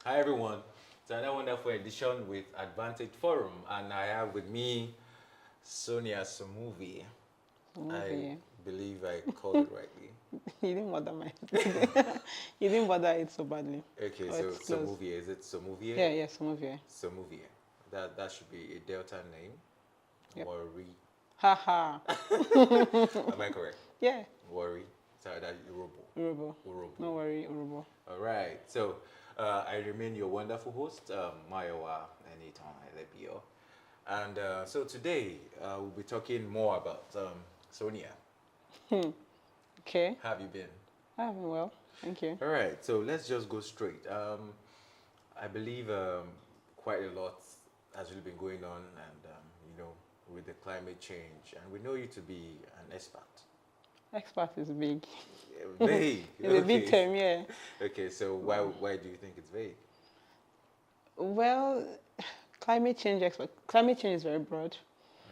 Hi everyone, it's another wonderful edition with Advantage Forum, and I have with me Sonia Somuvie. I Movie. believe I called it rightly. You didn't bother my. You didn't bother it so badly. Okay, Oh, so it's close. Somuvie, is it Somuvie? Yeah, yeah, movie. Somuvie. That should be a Delta name. Yep. Worry. Ha ha. Am I correct? Yeah. Worry. Sorry, that Urobo. Urobo. Urobo. No worry, Urobo. All right. So I remain your wonderful host, Mayowa Anytime Lebio. And so today we'll be talking more about Sonia. Okay. How have you been? I'm well. Thank you. All right. So let's just go straight. I believe quite a lot has really been going on, and with the climate change, and we know you to be an expert. Expert is big. Vague. It's a big term, yeah. Okay. So why do you think it's vague? Well, climate change is very broad,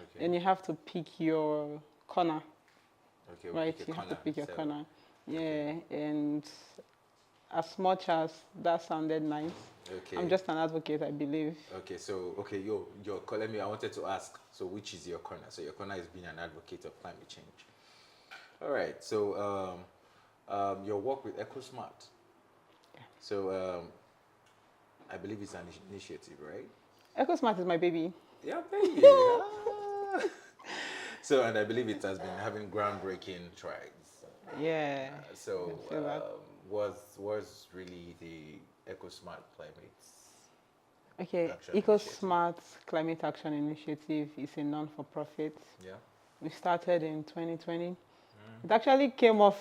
Okay. and you have to pick your corner, Okay. We'll right? pick a You have to corner. pick your So, corner. Yeah, and as much as that sounded nice, Okay. I'm just an advocate, I believe. Okay, so you're calling me. I wanted to ask. So which is your corner? So your corner is being an advocate of climate change. All right. So your work with EcoSmart. Yeah. So I believe it's an initiative, right? EcoSmart is my baby. Yeah, baby. Ah. So and I believe it has been having groundbreaking trials. Yeah. So I feel that. was really the EcoSmart climate? Okay, Action EcoSmart Climate Action Initiative is a non-for-profit. Yeah. We started in 2020. It actually came off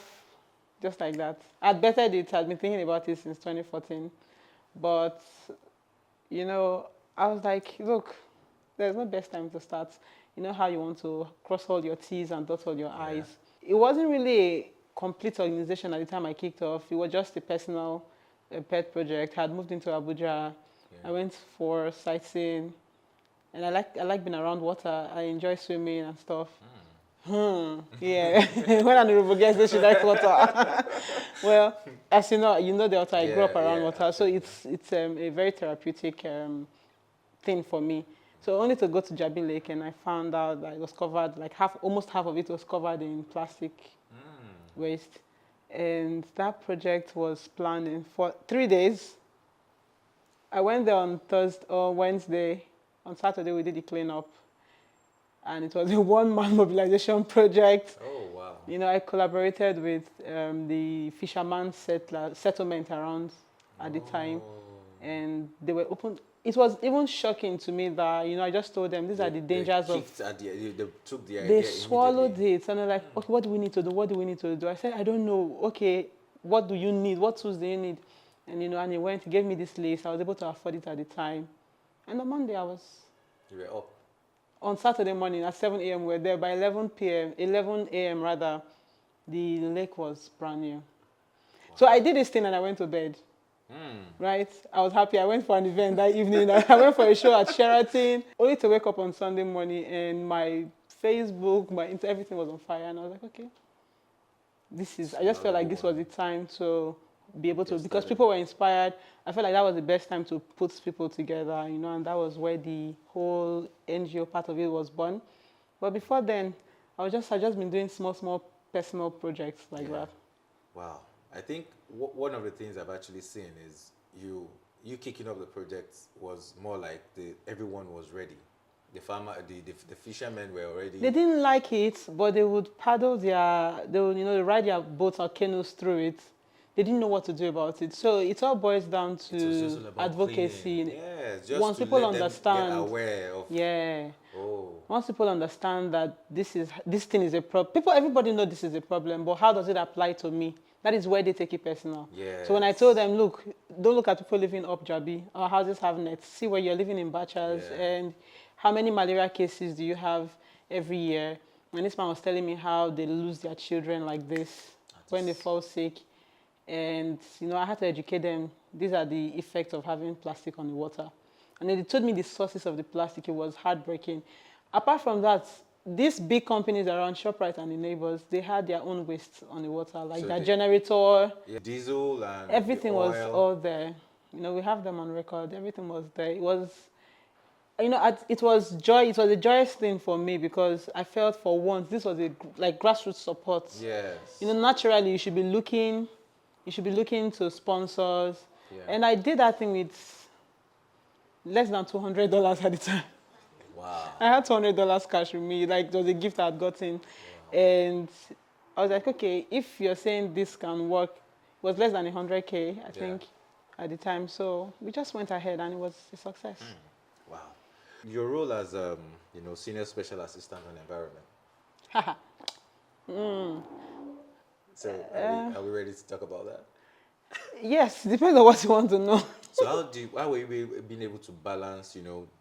just like that. I'd bettered it. I'd been thinking about it since 2014. But, I was like, look, there's no best time to start. You know how you want to cross all your T's and dot all your I's. It wasn't really a complete organization at the time I kicked off. It was just a personal pet project. I had moved into Abuja. I went for sightseeing, and I like being around water. I enjoy swimming and stuff. Yeah. When an Urubu gets there, she likes water. Well, as you know the water. I grew up around water, absolutely. so it's a very therapeutic thing for me. So only to go to Jabi Lake, and I found out that it was covered, like almost half of it was covered in plastic waste. And that project was planned for 3 days. I went there on Thursday or Wednesday. On Saturday, we did the cleanup. And it was a one-man mobilization project. Oh wow. I collaborated with the fisherman settlement around at the time. And they were open. It was even shocking to me that, I just told them, these are the dangers of... They took the idea They swallowed immediately. it. And they're like, okay, what do we need to do? What do we need to do? I said, I don't know. Okay, what do you need? What tools do you need? And, and he gave me this list. I was able to afford it at the time. And on Monday, You were up. on Saturday morning at 7 a.m., we were there. By 11 a.m. rather, the lake was brand new. So I did this thing and I went to bed. Right? I was happy. I went for an event that evening. I went for a show at Sheraton, only to wake up on Sunday morning and my Facebook, everything was on fire. And I was like, okay, I just felt like this was the time to be able to, because people were inspired. I felt like that was the best time to put people together, and that was where the whole NGO part of it was born. But before then, I just been doing small personal projects like that. Wow. I think one of the things I've actually seen is you kicking off the project was more like everyone was ready. The farmer, the fishermen were already. They didn't like it, but they would ride their boats or canoes through it. They didn't know what to do about it. So it all boils down It was just to all about advocacy. cleaning. Yes, just Once to people let them understand, get aware of. yeah. Oh. Once people understand that this thing is a problem, everybody know this is a problem, but how does it apply to me? That is where they take it personal. Yes. So when I told them, look, don't look at people living up Jabi. Our houses have nets. See where you're living in Bachas and how many malaria cases do you have every year. And this man was telling me how they lose their children like this when they fall sick. And, I had to educate them. These are the effects of having plastic on the water. And then they told me the sources of the plastic. It was heartbreaking. Apart from that, these big companies around ShopRite and the neighbors, they had their own waste on the water, like their generator. Yeah, diesel and Everything the oil. was all there. We have them on record. Everything was there. It was, it was joy. It was a joyous thing for me because I felt for once this was a like grassroots support. Yes. Naturally you should be looking to sponsors, and I did that thing with less than $200 at the time. Wow. I had $200 cash with me, like it was a gift I had gotten, and I was like, okay, if you're saying this can work, it was less than 100K, I think, at the time. So we just went ahead, and it was a success. Wow. Your role as senior special assistant on environment. So are we ready to talk about that? Yes, depends on what you want to know. So how were you being able to balance,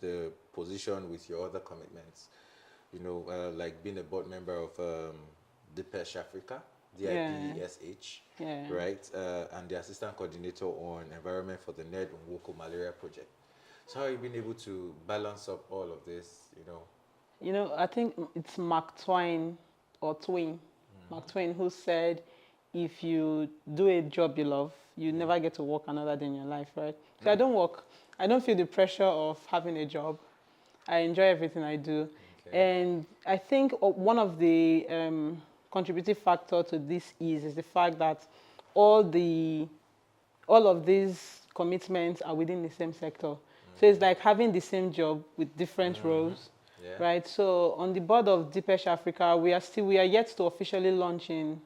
the position with your other commitments? Like being a board member of DPESH Africa, DIPESH, right? And the assistant coordinator on environment for the NED Nwoko Malaria Project. So how have you been able to balance up all of this, I think it's Mark Twain Mark Twain, who said, if you do a job you love, you never get to work another day in your life, right? So I don't work. I don't feel the pressure of having a job. I enjoy everything I do. And I think one of the contributing factor to this is the fact that all of these commitments are within the same sector. So it's like having the same job with different roles, right? So on the board of DPESH Africa, we are yet to officially launch in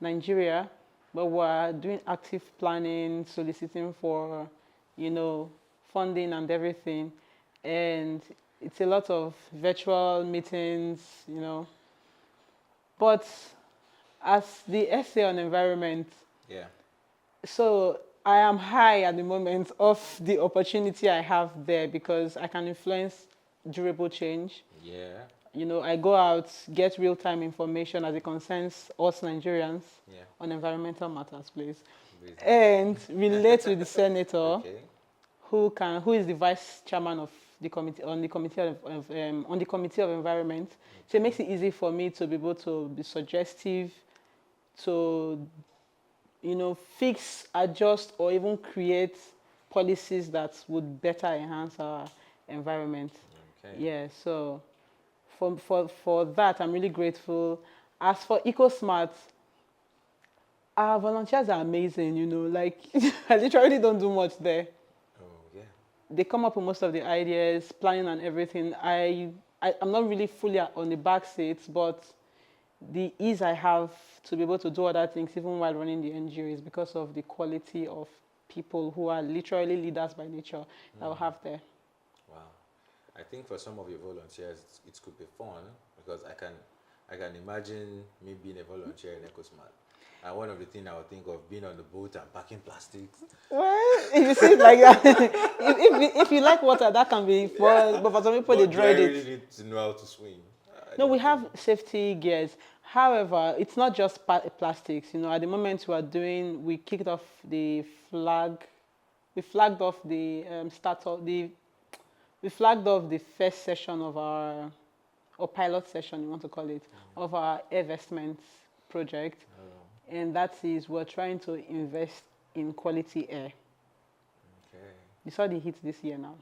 Nigeria, but we're doing active planning, soliciting for, funding and everything. And it's a lot of virtual meetings, But as the essay on environment, so I am high at the moment of the opportunity I have there because I can influence durable change. I go out, get real-time information as it concerns us Nigerians on environmental matters, please, and relate with the senator, who is the vice chairman of the committee on the committee of environment. So it makes it easy for me to be able to be suggestive, to fix, adjust, or even create policies that would better enhance our environment. So for that, I'm really grateful. As for EcoSmart, our volunteers are amazing, like I literally don't do much there. They come up with most of the ideas, planning and everything. I'm not really fully on the back seats, but the ease I have to be able to do other things even while running the NGO is because of the quality of people who are literally leaders by nature that we have there. Wow. I think for some of your volunteers, it could be fun because I can imagine me being a volunteer in EcoSmart. And one of the things I would think of being on the boat and packing plastics. Well, if you see it like that, if you like water, that can be fun. But for some people, they dread it. Do I really need to know how to swim? No, we have safety gears. However, it's not just plastics. At the moment we kicked off the flag. We flagged off the we flagged off the first session of our, or pilot session, you want to call it, of our investments project. And that is, we're trying to invest in quality air. You saw the heat this year now.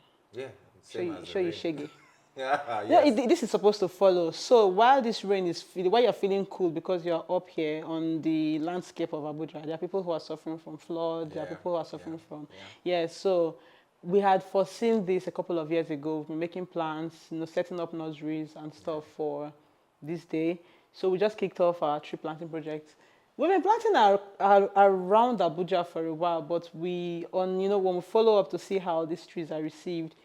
Show you shaggy. This is supposed to follow. So while this rain is while you're feeling cool because you're up here on the landscape of Abuja, there are people who are suffering from flood. There are people who are suffering from so we had foreseen this a couple of years ago. We've been making plans, setting up nurseries and stuff for this day. So we just kicked off our tree planting project. We've been planting around Abuja for a while, but when we follow up to see how these trees are received,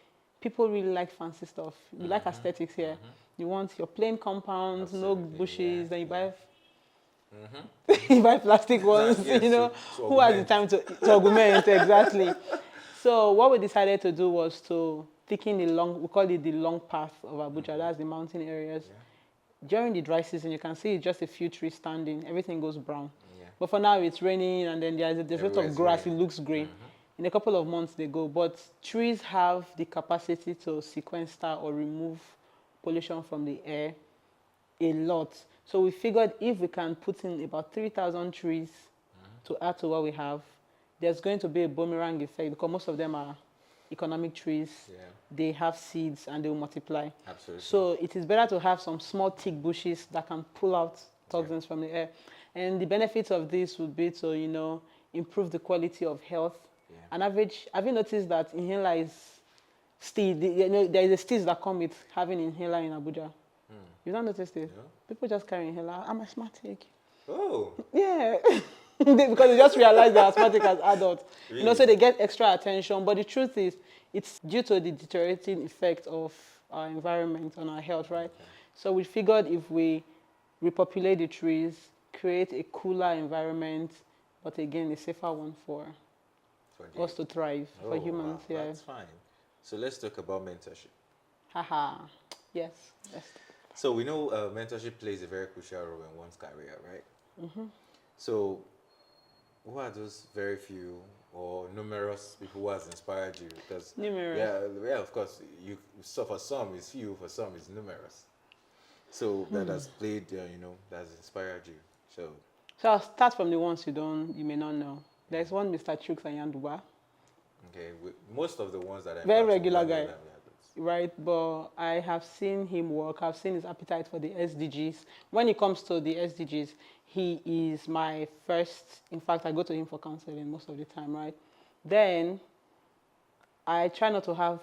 people really like fancy stuff. You like aesthetics here. You want your plain compounds, no bushes, then you buy you buy plastic ones, who has the time to augment, exactly. So what we decided to do was to thicken we call it the long path of Abuja, that's the mountain areas. During the dry season, you can see just a few trees standing, everything goes brown. But for now, it's raining, and then there's a lot of grass, it looks green. In a couple of months, they go. But trees have the capacity to sequester or remove pollution from the air a lot. So we figured if we can put in about 3,000 trees to add to what we have, there's going to be a boomerang effect because most of them are economic trees. Yeah. They have seeds and they will multiply. Absolutely. So it is better to have some small thick bushes that can pull out toxins from the air. And the benefits of this would be to, improve the quality of health. Yeah. On average, have you noticed that inhaler is still, there is a stage that come with having inhaler in Abuja? You've not noticed it? No. People just carry inhaler. I'm asthmatic. Oh. Yeah. Because they just realize they're asthmatic as adults. Really? So they get extra attention. But the truth is, it's due to the deteriorating effect of our environment on our health, right? Okay. So we figured if we repopulate the trees, create a cooler environment, but again, a safer one for us to thrive, for humans. Wow, Yeah. that's fine. So let's talk about mentorship. Haha. Yes. Yes. So we know mentorship plays a very crucial role in one's career, right? So who are those very few or numerous people who has inspired you? Because Numerous. yeah, of course. So for some it's few, for some it's numerous. So that has played, that has inspired you. So I'll start from the ones you may not know. There's one Mr. Chuks Ayanduba, Okay, most of the ones that I very met, regular we know guy, them, yeah, right? But I have seen him work. I've seen his appetite for the SDGs. When it comes to the SDGs, he is my first. In fact, I go to him for counseling most of the time, right? Then I try not to have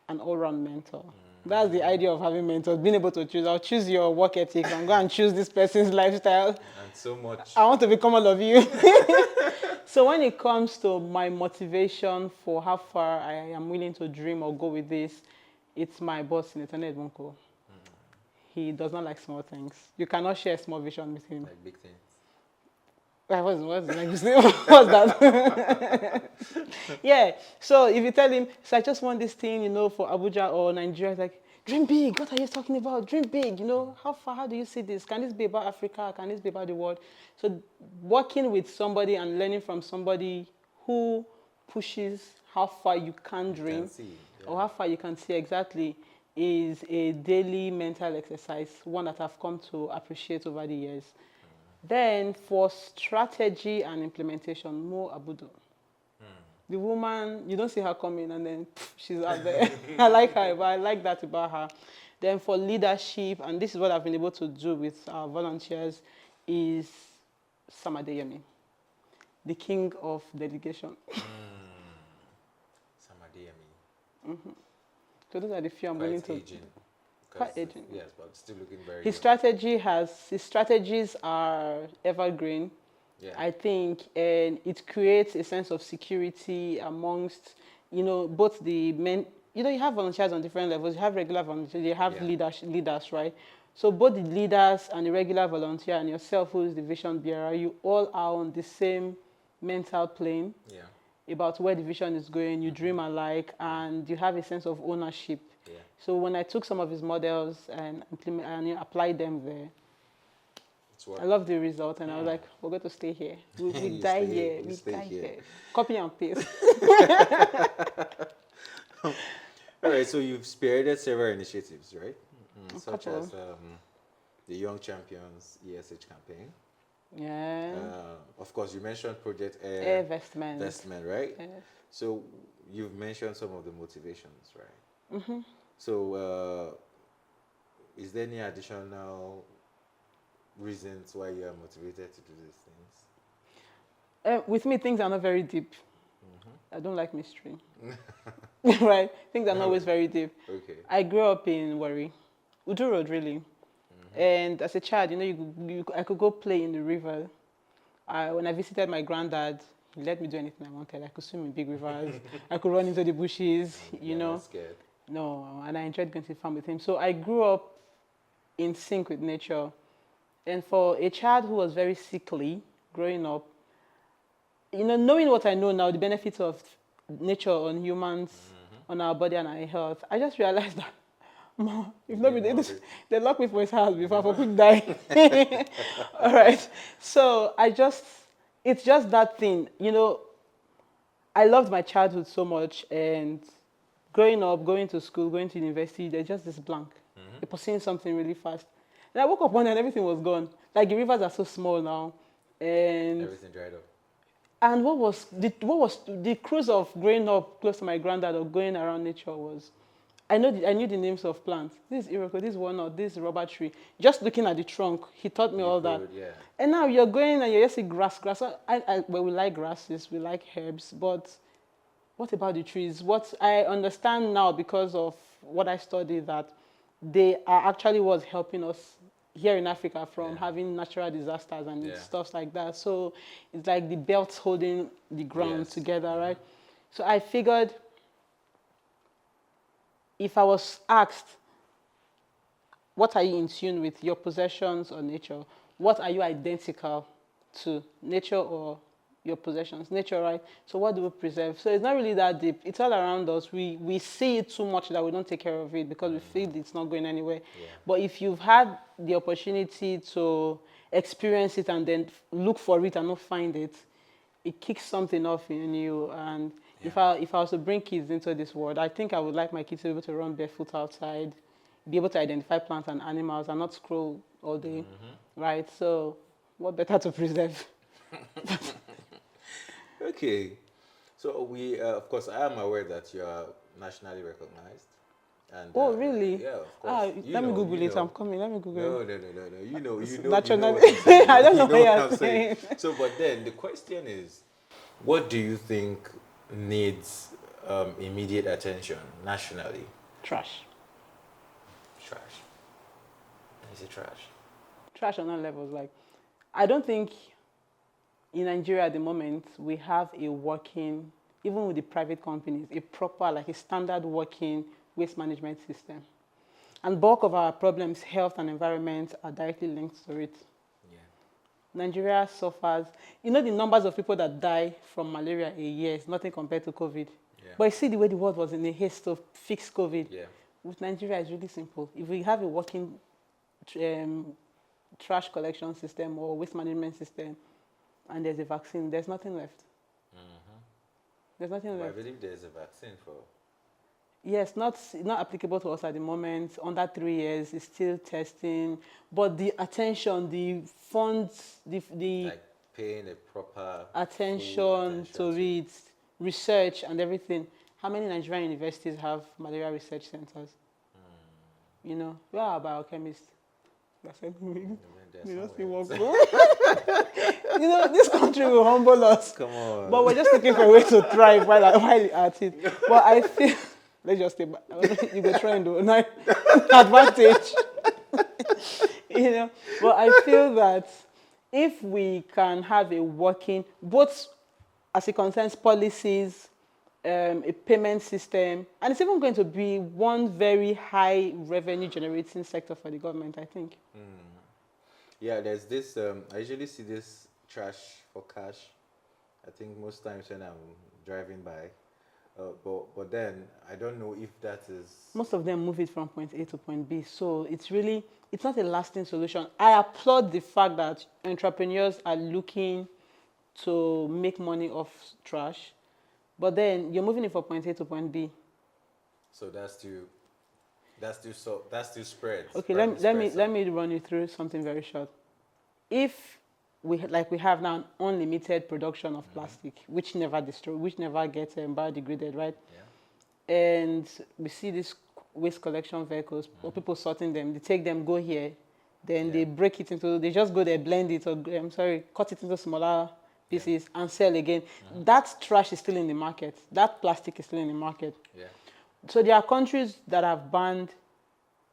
an all-round mentor. That's the idea of having mentors, being able to choose. I'll choose your work ethics and go and choose this person's lifestyle. and so much. I want to become all of you. So when it comes to my motivation for how far I am willing to dream or go with this, it's my boss, Senator Edmonko. He does not like small things. You cannot share a small vision with him. Like big things. What's the next thing? What's that? Yeah. So if you tell him, so I just want this thing, for Abuja or Nigeria, it's like, dream big. What are you talking about? Dream big. How far? How do you see this? Can this be about Africa? Can this be about the world? So working with somebody and learning from somebody who pushes how far you can dream or how far you can see exactly is a daily mental exercise, one that I've come to appreciate over the years. Then for strategy and implementation, Mo Abudu. The woman, you don't see her coming and then she's out there. I like her, but I like that about her. Then for leadership, and this is what I've been able to do with our volunteers, is Sam Adeyemi, the king of delegation. Sam Adeyemi. So those are the few I'm willing to. Aging. Quite aging. Yes, but still looking very His young. strategies are evergreen. Yeah. I think, and it creates a sense of security amongst, both the men. You have volunteers on different levels. You have regular volunteers. You have leaders, right? So both the leaders and the regular volunteer and yourself, who is the vision bearer, you all are on the same mental plane about where the vision is going. You dream alike, and you have a sense of ownership. Yeah. So when I took some of his models and applied them there, I love the result, and I was like, we're going to stay here. We die here. We die here. Copy and paste. All right, so you've spearheaded several initiatives, right? Such couple. as the Young Champions ESH campaign. Yeah. Of course, you mentioned Project Air Vestment. Vestment, right? Yes. So you've mentioned some of the motivations, right? So is there any additional reasons why you are motivated to do these things? With me, things are not very deep. I don't like mystery. Right? Things are not always very deep. Okay. I grew up in Warri, Udu Road, really. And as a child, I could go play in the river. When I visited my granddad, he let me do anything I wanted. I could swim in big rivers. I could run into the bushes, Not scared. No, and I enjoyed going to the farm with him. So I grew up in sync with nature. And for a child who was very sickly growing up, knowing what I know now, the benefits of nature on humans, on our body and our health, I just realized that, if not, they locked me for his house before I could die. All right. So it's just that thing. I loved my childhood so much, and growing up, going to school, going to university, there's just this blank. You're pursuing something really fast. And I woke up one day and everything was gone. Like the rivers are so small now, and Everything dried up. And what was the cruise of growing up close to my granddad or going around nature was, I knew the names of plants. This is Iroko, this is walnut, this is rubber tree. Just looking at the trunk, he taught me all that. Yeah. And now you're going and you just see grass. Well, we like grasses, we like herbs, but what about the trees? What I understand now because of what I studied, that they are actually what's helping us here in Africa from having natural disasters and stuff like that. So it's like the belts holding the ground together, right? So I figured if I was asked, what are you in tune with, your possessions or nature? What are you identical to, nature or your possessions? Nature, right? So what do we preserve? So it's not really that deep. It's all around us. We see it too much that we don't take care of it because we feel it's not going anywhere. Yeah. But if you've had the opportunity to experience it and then look for it and not find it, it kicks something off in you. And if I was to bring kids into this world, I think I would like my kids to be able to run barefoot outside, be able to identify plants and animals and not scroll all day, right? So what better to preserve? Okay. So we, of course, I am aware that you are nationally recognized. And, oh, really? Yeah, of course. Let me Google it. I'm coming. Let me Google it. No. You know Nationally. what I'm saying. I don't know what you're I'm saying. So, but then the question is, what do you think needs immediate attention nationally? Trash. Is it trash? Trash on all levels. Like, I don't think in Nigeria at the moment we have a working, even with the private companies, a proper, like a standard working waste management system. And bulk of our problems, health and environment, are directly linked to it. Yeah. Nigeria suffers. You know the numbers of people that die from malaria a year is nothing compared to COVID. Yeah. But you see the way the world was in a haste to fix COVID. Yeah. With Nigeria, it's really simple. If we have a working trash collection system or waste management system, and there's a vaccine, there's nothing left. There's nothing left. I believe there's a vaccine for... Yes, not applicable to us at the moment. Under 3 years, it's still testing. But the attention, the funds, the like paying a proper attention to it, research and everything. How many Nigerian universities have malaria research centers? You know, we are biochemists. You know, this country will humble us. Come on. But we're just looking for a way to thrive while at it. But I feel, let's just stay back. You go try and do an advantage. You know, but I feel that if we can have a working, both as it concerns policies, a payment system, and it's even going to be one very high revenue generating sector for the government, I think. Yeah, there's this, I usually see this trash for cash, I think most times when I'm driving by, but then I don't know if that is... Most of them move it from point A to point B, so it's not a lasting solution. I applaud the fact that entrepreneurs are looking to make money off trash, but then you're moving it from point A to point B. So that's to spread. Okay, let me run you through something very short. If we have now an unlimited production of plastic, which never gets biodegraded, right? Yeah. And we see these waste collection vehicles, or people sorting them. They take them, go here, then they break it into. They just go there, blend it, or cut it into smaller pieces and sell again. That trash is still in the market. That plastic is still in the market. Yeah. So there are countries that have banned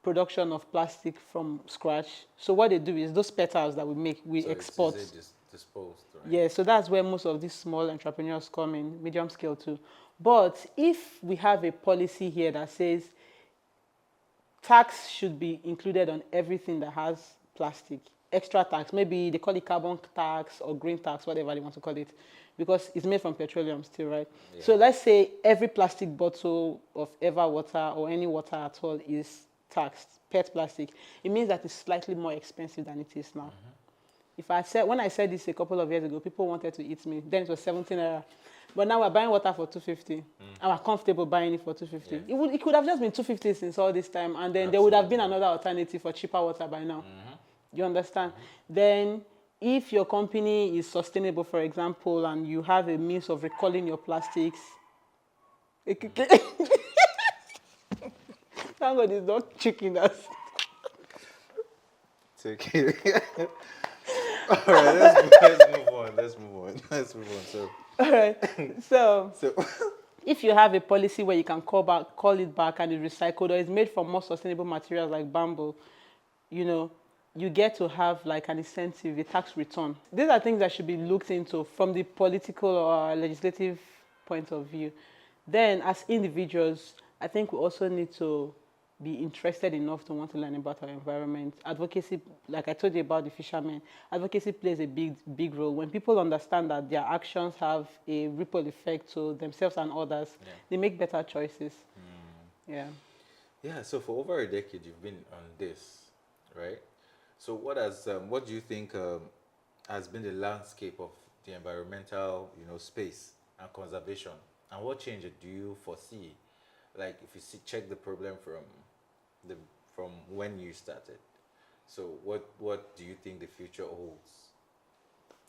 production of plastic from scratch. So what they do is those petals that we make, we export. It's disposed, right? Yeah, so that's where most of these small entrepreneurs come in, medium scale too. But if we have a policy here that says tax should be included on everything that has plastic, extra tax, maybe they call it carbon tax or green tax, whatever they want to call it, because it's made from petroleum still, right? Yeah. So let's say every plastic bottle of ever water or any water at all is taxed, PET plastic. It means that it's slightly more expensive than it is now. When I said this a couple of years ago, people wanted to eat me. Then it was 17 naira. But now we're buying water for 250. And we're comfortable buying it for 250. Yeah. It could have just been 250 since all this time, and then there would have been another alternative for cheaper water by now. You understand? Then if your company is sustainable, for example, and you have a means of recalling your plastics, thank God it's not chicken that's. It's okay. All right, let's move on. Let's move on. Let's move on. So, All right. So so if you have a policy where you can call it back and it's recycled or it's made from more sustainable materials like bamboo, you know, you get to have like an incentive, a tax return. These are things that should be looked into from the political or legislative point of view. Then as individuals, I think we also need to be interested enough to want to learn about our environment. Advocacy, like I told you about the fishermen, advocacy plays a big role. When people understand that their actions have a ripple effect to themselves and others, they make better choices. Yeah. yeah, so for over a decade you've been on this, right? So what do you think has been the landscape of the environmental, space and conservation, and what change do you foresee? Like if you check the problem the from when you started. So what do you think the future holds?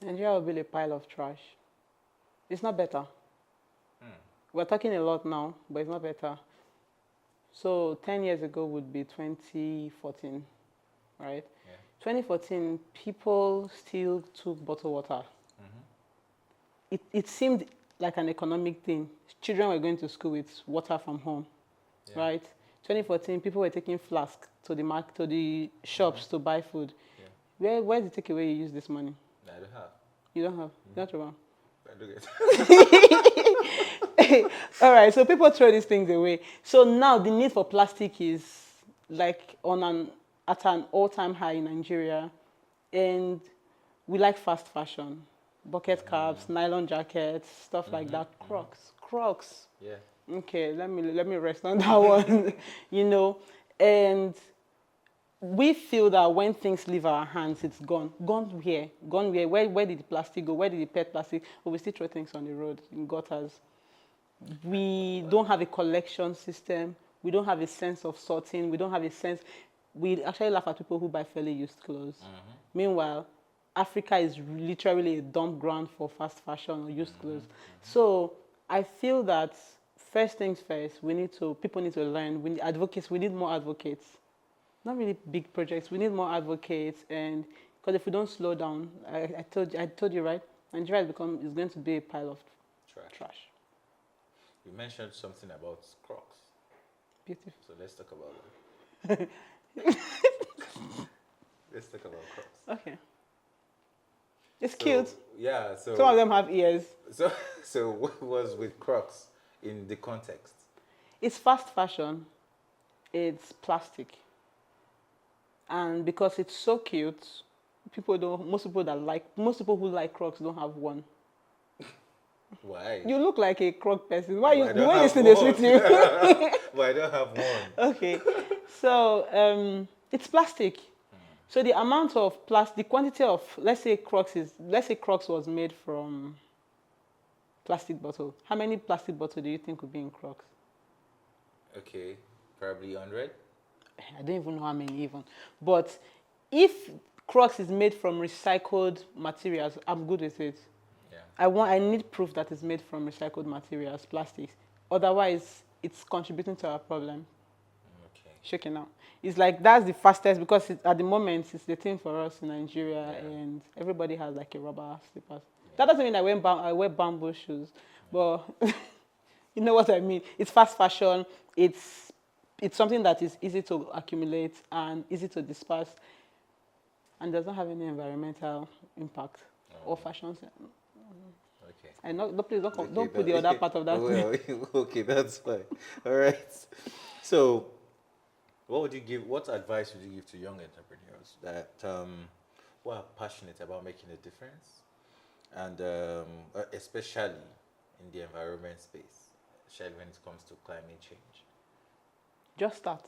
Nigeria will be a pile of trash. It's not better. We're talking a lot now, but it's not better. So 10 years ago would be 2014, right? Yeah. 2014, people still took bottled water. It seemed like an economic thing. Children were going to school with water from home, right? 2014, people were taking flasks to the shops to buy food. Yeah. Where's the takeaway you use this money? I don't have. You don't have? That's wrong. I do get. All right, so people throw these things away. So now the need for plastic is like at an all-time high in Nigeria, and we like fast fashion, bucket caps, nylon jackets, stuff like that. Crocs. Yeah. Okay, let me rest on that one. And we feel that when things leave our hands, it's gone. Gone where? Gone where? Where did the plastic go? Where did the pet plastic? But we still throw things on the road, in gutters. We don't have a collection system. We don't have a sense of sorting. We don't have a sense. We actually laugh at people who buy fairly used clothes. Meanwhile, Africa is literally a dump ground for fast fashion or used clothes. So I feel that first things first, people need to learn. We need more advocates. Not really big projects. We need more advocates, and because if we don't slow down, I told you right, Nigeria is going to be a pile of trash. You mentioned something about Crocs. Beautiful. So let's talk about that. Let's talk about Crocs. Okay. It's cute. Yeah. So some of them have ears. So what was with Crocs in the context? It's fast fashion. It's plastic. And because it's so cute, most people who like Crocs don't have one. Why? You look like a Croc person. Why Well, the way you see this with you? Well, I don't have one. Okay. So it's plastic. So the amount of the quantity of, let's say Crocs was made from plastic bottle. How many plastic bottles do you think would be in Crocs? Okay, probably 100. I don't even know how many even. But if Crocs is made from recycled materials, I'm good with it. Yeah. I need proof that it's made from recycled materials, plastics. Otherwise, it's contributing to our problem. Okay. Shaking out. It's like that's the fastest because at the moment it's the thing for us in Nigeria, and everybody has like a rubber slippers. Yeah. That doesn't mean I wear bamboo shoes, but you know what I mean. It's fast fashion. It's something that is easy to accumulate and easy to disperse, and doesn't have any environmental impact or fashion. Okay. I know. No, please don't put the other part of that. Well, okay, that's fine. All right. So, what advice would you give to young entrepreneurs that who are passionate about making a difference, and especially in the environment space, especially when it comes to climate change? Just start.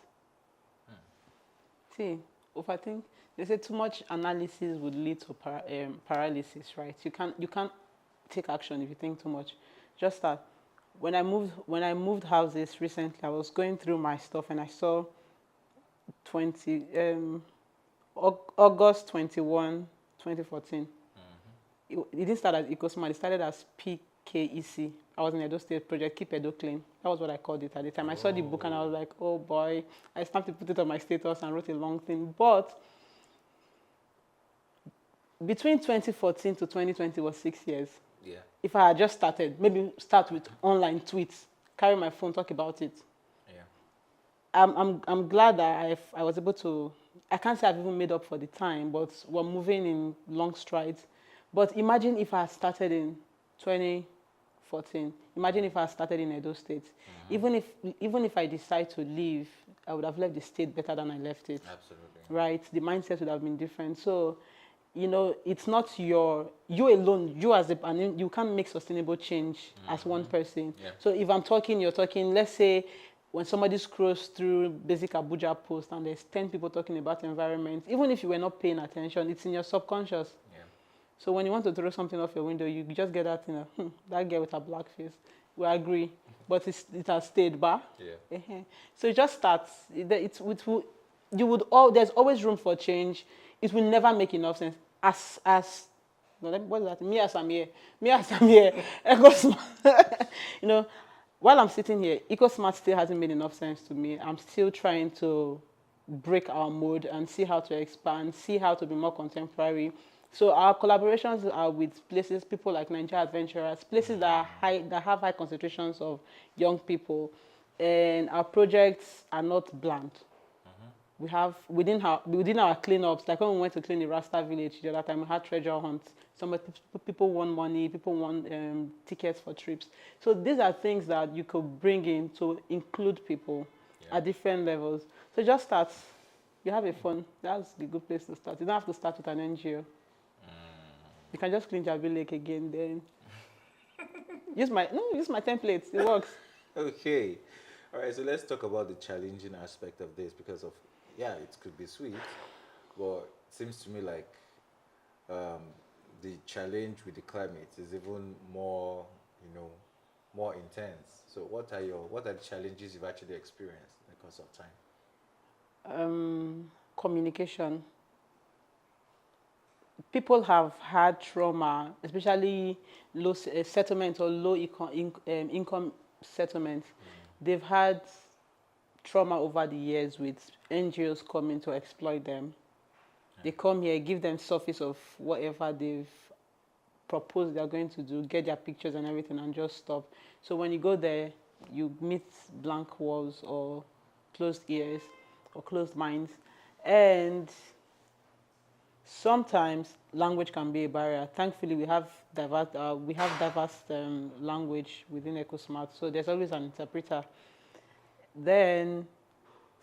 See, overthink. They say too much analysis would lead to paralysis, right? You can't take action if you think too much. Just start. When I moved houses recently, I was going through my stuff and I saw August 21, 2014. It didn't start as EcoSmart. It started as PKEC. I was in Edo State project, Keep Edo Clean. That was what I called it at the time. I saw the book and I was like, oh boy. I snapped it, put it on my status and wrote a long thing. But between 2014 to 2020 was 6 years. Yeah. If I had just started, maybe start with online tweets, carry my phone, talk about it. Yeah. I'm glad that I was able to, I can't say I've even made up for the time, but we're moving in long strides. But imagine if I had started in 2014. Imagine if I had started in Edo State. Even if I decide to leave, I would have left the state better than I left it. Absolutely. Right? The mindset would have been different. So, it's not you alone, you can't make sustainable change as one person. Yeah. So if I'm talking, you're talking, let's say when somebody scrolls through basic Abuja post and there's 10 people talking about environment, even if you were not paying attention, it's in your subconscious. Yeah. So when you want to throw something off your window, you just get that that girl with a black face. We agree, but it has stayed, ba? Yeah. So it just starts. There's always room for change. It will never make enough sense. What is that? Me as I'm here, EcoSmart. While I'm sitting here, EcoSmart still hasn't made enough sense to me. I'm still trying to break our mode and see how to expand, see how to be more contemporary. So our collaborations are with places, people like Nigeria Adventurers, places that have high concentrations of young people, and our projects are not bland. We have within our cleanups, like when we went to clean the Rasta village the other time, we had treasure hunts. People won money, people won tickets for trips. So these are things that you could bring in to include people at different levels. So just start. You have a phone. That's the good place to start. You don't have to start with an NGO. You can just clean Jabi Lake again. Then use my templates. It works. Okay. All right. So let's talk about the challenging aspect of this because it could be sweet, but it seems to me like the challenge with the climate is even more, more intense. So what are the challenges you've actually experienced in the course of time? Communication. People have had trauma, especially low settlement or low income settlements. They've had trauma over the years with NGOs coming to exploit them. They come here, give them surface of whatever they've proposed they're going to do, get their pictures and everything, and just stop. So when you go there, you meet blank walls or closed ears or closed minds. And sometimes language can be a barrier. Thankfully, we have diverse language within EcoSmart, so there's always an interpreter. Then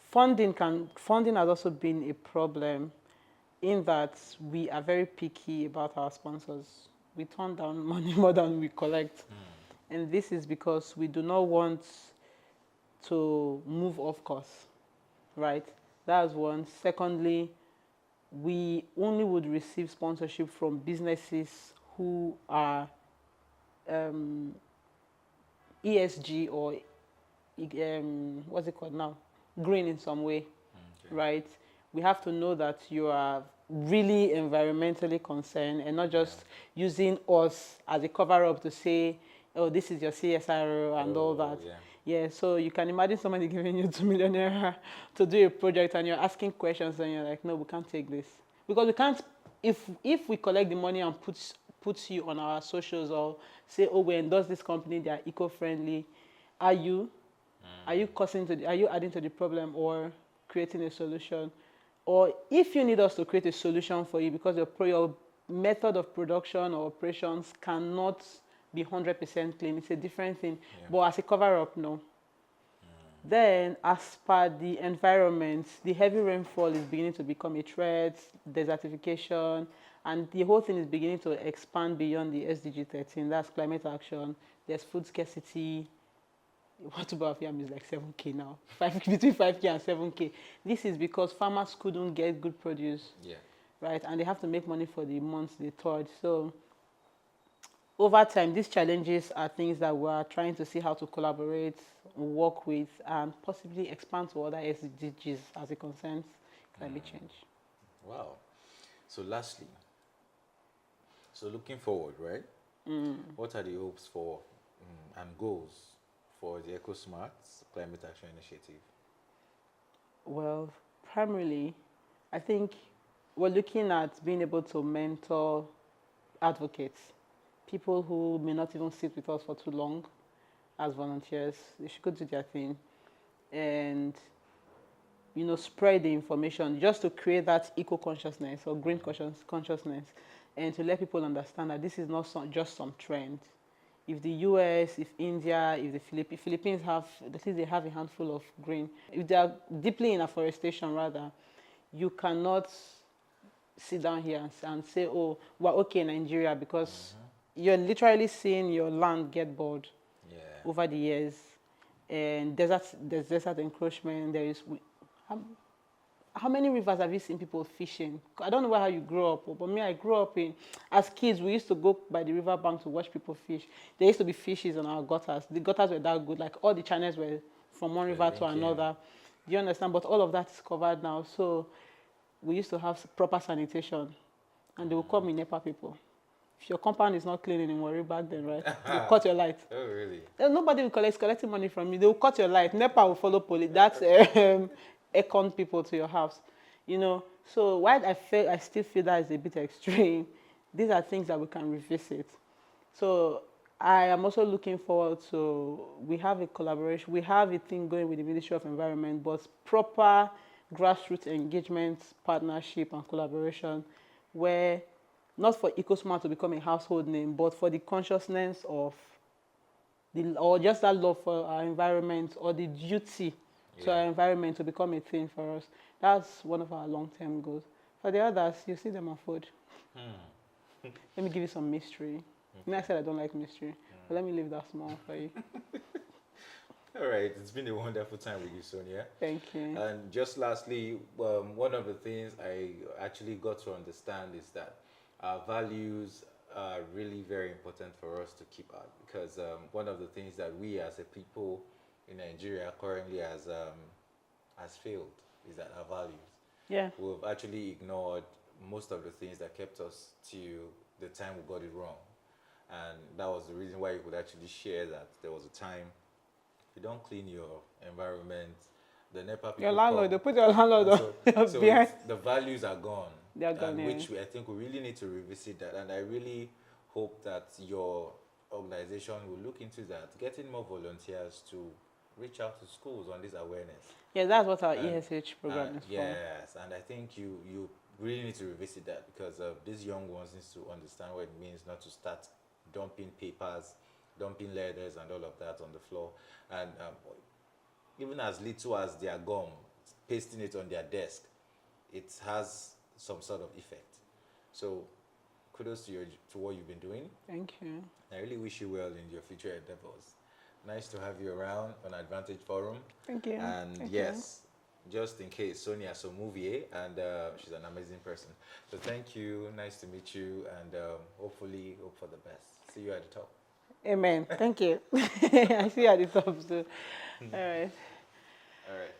funding has also been a problem in that we are very picky about our sponsors. We turn down money more than we collect. And this is because we do not want to move off course, right? That's one. Secondly, we only would receive sponsorship from businesses who are ESG or what's it called now? Green in some way, right? We have to know that you are really environmentally concerned and not just using us as a cover-up to say, oh, this is your CSRO and all that. Yeah, so you can imagine somebody giving you 2 million naira to do a project and you're asking questions and you're like, no, we can't take this. Because we can't, if we collect the money and put you on our socials or say, oh, we endorse this company, they are eco-friendly, are you adding to the problem or creating a solution? Or if you need us to create a solution for you because your method of production or operations cannot be 100% clean, it's a different thing. But as a cover-up, no. Then, as per the environment, the heavy rainfall is beginning to become a threat, desertification, and the whole thing is beginning to expand beyond the SDG 13. That's climate action. There's food scarcity. What about yam is like 7K now, between 5K and 7K. This is because farmers couldn't get good produce, right? And they have to make money for the months they thought. So over time, these challenges are things that we're trying to see how to collaborate, work with, and possibly expand to other SDGs as it concerns climate change. Wow. So lastly, So looking forward, right? What are the hopes for and goals for the EcoSmart Climate Action Initiative? Well, primarily, I think we're looking at being able to mentor advocates, people who may not even sit with us for too long as volunteers. They should go do their thing and, spread the information just to create that eco consciousness or green consciousness and to let people understand that this is not just some trend. If the US, if India, if the Philippines have, at least they have a handful of green. If they are deeply in afforestation, rather, you cannot sit down here and say, oh, we're okay in Nigeria because you're literally seeing your land get bored over the years. And there's desert encroachment. There is, how many rivers have you seen people fishing? I don't know how you grew up, but me, I grew up as kids, we used to go by the river bank to watch people fish. There used to be fishes on our gutters. The gutters were that good. Like all the channels were from one river to another. Do you understand? But all of that is covered now. So we used to have proper sanitation. And they will call me NEPA people. If your compound is not clean anymore, way back then, right? They'll cut your light. Oh, really? Nobody will collecting money from you. They will cut your light. NEPA will follow police. That's econ people to your house. So while I still feel that is a bit extreme, these are things that we can revisit. So I am also looking forward to, we have a collaboration, we have a thing going with the Ministry of Environment, but proper grassroots engagement, partnership, and collaboration where not for EcoSmart to become a household name, but for the consciousness of or just that love for our environment or the duty to our environment to become a thing for us. That's one of our long-term goals. For the others, you see them on food. Let me give you some mystery. I said I don't like mystery, but let me leave that small for you. All right, it's been a wonderful time with you, Sonia. Thank you. And just lastly, one of the things I actually got to understand is that our values are really very important for us to keep out, because one of the things that we as a people in Nigeria currently has failed is that our values. Yeah. We've actually ignored most of the things that kept us to the time we got it wrong. And that was the reason why you could actually share that there was a time, if you don't clean your environment, the NEPA people your landlord, come, they put your landlord so behind. the values are gone. They are gone, which I think we really need to revisit that. And I really hope that your organization will look into that, getting more volunteers to reach out to schools on this awareness. Yeah, that's what our ESH program is for. Yes, and I think you really need to revisit that, because these young ones need to understand what it means not to start dumping papers, dumping letters and all of that on the floor. And even as little as their gum, pasting it on their desk, it has some sort of effect. So kudos to what you've been doing. Thank you. I really wish you well in your future endeavors. Nice to have you around on Advantage Forum. Thank you. And Thank yes, just in case, Sonia Somuvie, and she's an amazing person. So thank you. Nice to meet you, and hopefully hope for the best. See you at the top. Amen. Thank you. I see you at the top too. All right. All right.